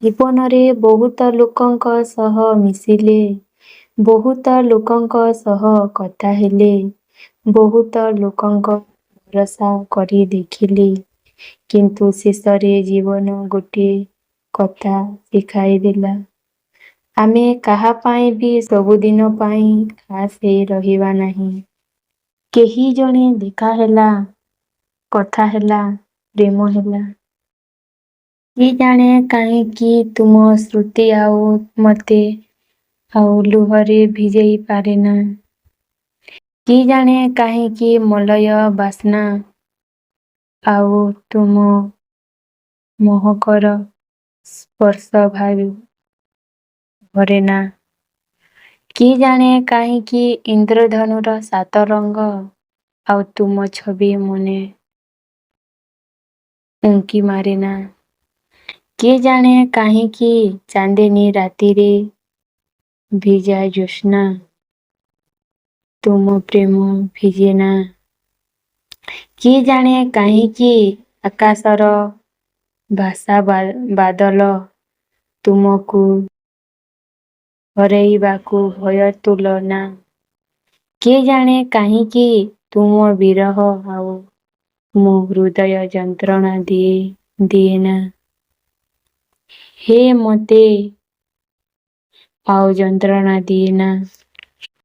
ଜୀବନରେ ବହୁତ ଲୋକଙ୍କ ସହ ମିଶିଲେ, ବହୁତ ଲୋକଙ୍କ ସହ କଥା ହେଲେ, ବହୁତ ଲୋକଙ୍କ ଭରସା କରି ଦେଖିଲେ, କିନ୍ତୁ ଶେଷରେ ଜୀବନ ଗୋଟିଏ କଥା ଶିଖାଇଦେଲା। ଆମେ କାହା ପାଇଁ ବି ସବୁଦିନ ପାଇଁ ଖାସ୍ ହେଇ ରହିବା ନାହିଁ। କେହି ଜଣେ ଦେଖା ହେଲା, କଥା ହେଲା, ପ୍ରେମ ହେଲା। କିଏ ଜାଣେ କାହିଁକି ତୁମ ସ୍ମୃତି ଆଉ ମତେ ଆଉ ଲୁହରେ ଭିଜେଇ ପାରେନା। କିଏ ଜାଣେ କାହିଁକି ମଲୟ ବାସ୍ନା ଆଉ ତୁମ ମହକର ସ୍ପର୍ଶ ଭରେନା। କିଏ ଜାଣେ କାହିଁକି ଇନ୍ଦ୍ରଧନୁର 7 ରଙ୍ଗ ଆଉ ତୁମ ଛବି ମନେ ଉଙ୍କି ମାରେନା। କିଏ ଜାଣେ କାହିଁକି ଚାନ୍ଦିନୀ ରାତିରେ ଭିଜା ଜ୍ୟୋତ୍ସ୍ନା ତୁମ ପ୍ରେମ ଭିଜେନା। କିଏ ଜାଣେ କାହିଁକି ଆକାଶର ଭାଷା ବାଦଲ ତୁମକୁ ହରେଇବାକୁ ଭୟ ତୁଳନା। କିଏ ଜାଣେ କାହିଁକି ତୁମ ବିରହ ଆଉ ମୋ ହୃଦୟ ଯନ୍ତ୍ରଣା ଦିଏନା। ହେ ମତେ ଆଉ ଯନ୍ତ୍ରଣା ଦିଏନା।